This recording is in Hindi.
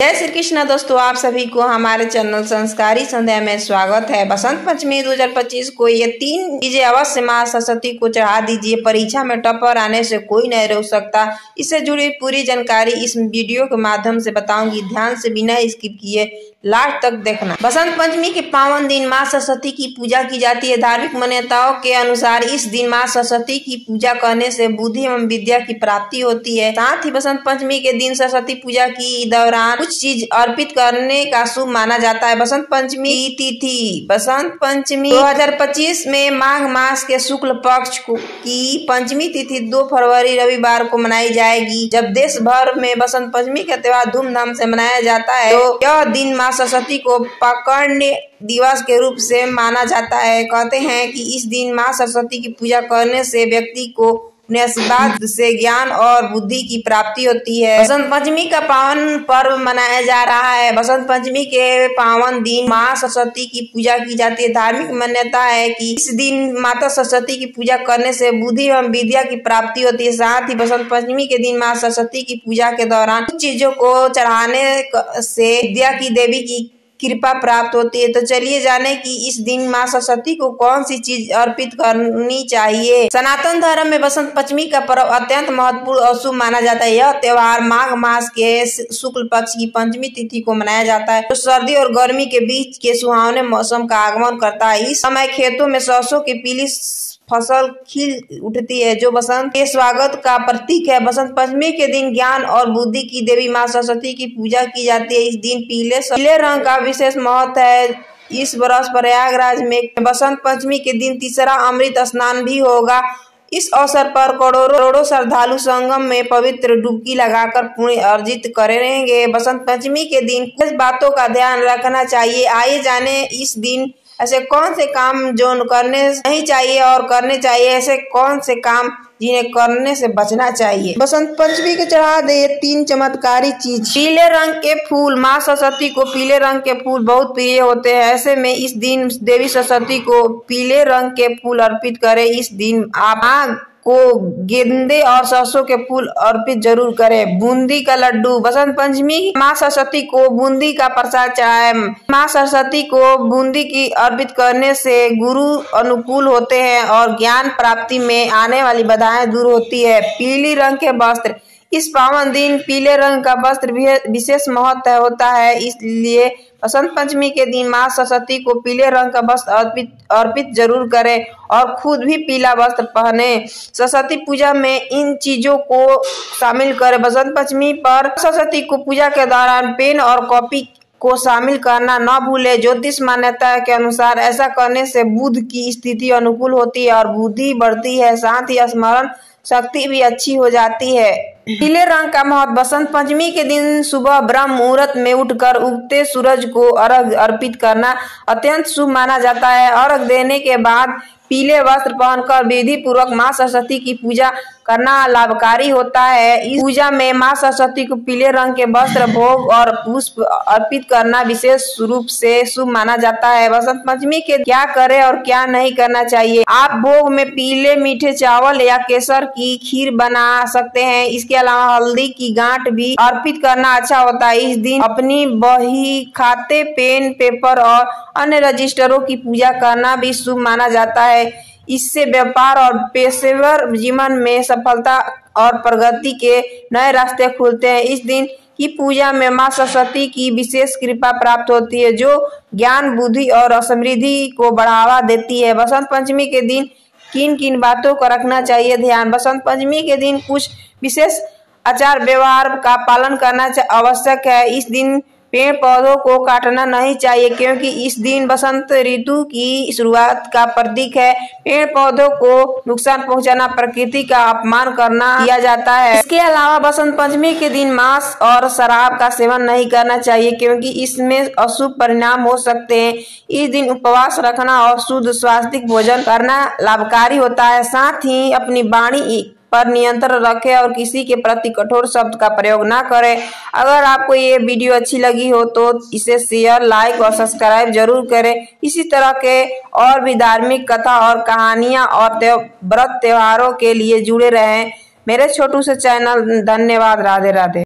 जय श्री कृष्ण दोस्तों, आप सभी को हमारे चैनल संस्कारी संध्या में स्वागत है। बसंत पंचमी 2025 को ये 3 चीजें अवश्य माँ सरस्वती को चढ़ा दीजिए। परीक्षा में टॉपर आने से कोई नहीं रोक सकता। इससे जुड़ी पूरी जानकारी इस वीडियो के माध्यम से बताऊंगी। ध्यान से बिना स्किप किए लास्ट तक देखना। बसंत पंचमी के पावन दिन माँ सरस्वती की पूजा की जाती है। धार्मिक मान्यताओं के अनुसार इस दिन माँ सरस्वती की पूजा करने से बुद्धि एवं विद्या की प्राप्ति होती है। साथ ही बसंत पंचमी के दिन सरस्वती पूजा की दौरान कुछ चीज अर्पित करने का शुभ माना जाता है। बसंत पंचमी की तिथि बसंत पंचमी 2025 में माघ मास के शुक्ल पक्ष की पंचमी तिथि 2 फरवरी रविवार को मनाई जाएगी। जब देश भर में बसंत पंचमी का त्योहार धूमधाम से मनाया जाता है तो यह दिन माँ सरस्वती को पकड़ने दिवस के रूप से माना जाता है। कहते हैं कि इस दिन माँ सरस्वती की पूजा करने से व्यक्ति को आशीर्वाद से ज्ञान और बुद्धि की प्राप्ति होती है। बसंत पंचमी का पावन पर्व मनाया जा रहा है। बसंत पंचमी के पावन दिन माँ सरस्वती की पूजा की जाती है। धार्मिक मान्यता है कि इस दिन माता सरस्वती की पूजा करने से बुद्धि एवं विद्या की प्राप्ति होती है। साथ ही बसंत पंचमी के दिन माँ सरस्वती की पूजा के दौरान कुछ चीजों को चढ़ाने से विद्या की देवी की कृपा प्राप्त होती है। तो चलिए जाने कि इस दिन माँ सरस्वती को कौन सी चीज अर्पित करनी चाहिए। सनातन धर्म में बसंत पंचमी का पर्व अत्यंत महत्वपूर्ण और शुभ माना जाता है। यह त्योहार माघ मास के शुक्ल पक्ष की पंचमी तिथि को मनाया जाता है, जो सर्दी और गर्मी के बीच के सुहावने मौसम का आगमन करता है। इस समय खेतों में सरसों की पीली फसल खिल उठती है, जो बसंत के स्वागत का प्रतीक है। बसंत पंचमी के दिन ज्ञान और बुद्धि की देवी माँ सरस्वती की पूजा की जाती है। इस दिन पीले रंग का विशेष महत्व है। इस वर्ष प्रयागराज में बसंत पंचमी के दिन तीसरा अमृत स्नान भी होगा। इस अवसर पर करोड़ों श्रद्धालु संगम में पवित्र डुबकी लगाकर पुण्य अर्जित करेंगे। बसंत पंचमी के दिन कुछ बातों का ध्यान रखना चाहिए। आइए जाने इस दिन ऐसे कौन से काम जो करने नहीं चाहिए और करने चाहिए, ऐसे कौन से काम जिन्हें करने से बचना चाहिए। बसंत पंचमी के चढ़ा दे 3 चमत्कारी चीज। पीले रंग के फूल। माँ सरस्वती को पीले रंग के फूल बहुत प्रिय होते हैं। ऐसे में इस दिन देवी सरस्वती को पीले रंग के फूल अर्पित करें। इस दिन आप को गेंदे और सरसों के फूल अर्पित जरूर करें। बूंदी का लड्डू। बसंत पंचमी माँ सरस्वती को बूंदी का प्रसाद चढ़ाएं। माँ सरस्वती को बूंदी की अर्पित करने से गुरु अनुकूल होते हैं और ज्ञान प्राप्ति में आने वाली बाधाएं दूर होती है। पीली रंग के वस्त्र। इस पावन दिन पीले रंग का वस्त्र विशेष महत्व होता है, इसलिए बसंत पंचमी के दिन माँ सरस्वती को पीले रंग का वस्त्र अर्पित जरूर करें और खुद भी पीला वस्त्र पहने। सरस्वती पूजा में इन चीजों को शामिल करें। बसंत पंचमी पर सरस्वती को पूजा के दौरान पेन और कॉपी को शामिल करना न भूले। ज्योतिष मान्यता के अनुसार ऐसा करने से बुध की स्थिति अनुकूल होती है और बुद्धि बढ़ती है। साथ ही स्मरण शक्ति भी अच्छी हो जाती है। पीले रंग का महत्व। बसंत पंचमी के दिन सुबह ब्रह्म मुहूर्त में उठकर उगते सूरज को अर्घ अर्पित करना अत्यंत शुभ माना जाता है। अर्घ देने के बाद पीले वस्त्र पहनकर विधि पूर्वक माँ सरस्वती की पूजा करना लाभकारी होता है। इस पूजा में माँ सरस्वती को पीले रंग के वस्त्र, भोग और पुष्प अर्पित करना विशेष रूप से शुभ माना जाता है। बसंत पंचमी के क्या करें और क्या नहीं करना चाहिए। आप भोग में पीले मीठे चावल या केसर की खीर बना सकते हैं। इसके अलावा हल्दी की गांठ भी अर्पित करना अच्छा होता है। इस दिन अपनी बही, खाते, पेन, पेपर और अन्य रजिस्टरों की पूजा करना भी शुभ माना जाता है। इससे व्यापार और पेशेवर जीवन में सफलता और प्रगति के नए रास्ते खुलते हैं। इस दिन की पूजा में माँ सरस्वती की विशेष कृपा प्राप्त होती है, जो ज्ञान, बुद्धि और समृद्धि को बढ़ावा देती है। बसंत पंचमी के दिन किन किन बातों को रखना चाहिए ध्यान। बसंत पंचमी के दिन कुछ विशेष आचार व्यवहार का पालन करना आवश्यक है। इस दिन पेड़ पौधों को काटना नहीं चाहिए, क्योंकि इस दिन बसंत ऋतु की शुरुआत का प्रतीक है। पेड़ पौधों को नुकसान पहुंचाना प्रकृति का अपमान करना किया जाता है। इसके अलावा बसंत पंचमी के दिन मांस और शराब का सेवन नहीं करना चाहिए, क्योंकि इसमें अशुभ परिणाम हो सकते हैं। इस दिन उपवास रखना और शुद्ध स्वास्थ्य भोजन करना लाभकारी होता है। साथ ही अपनी वाणी पर नियंत्रण रखें और किसी के प्रति कठोर शब्द का प्रयोग ना करें। अगर आपको ये वीडियो अच्छी लगी हो तो इसे शेयर, लाइक और सब्सक्राइब जरूर करें। इसी तरह के और भी धार्मिक कथा और कहानियां और व्रत त्योहारों के लिए जुड़े रहें मेरे छोटू से चैनल। धन्यवाद। राधे राधे।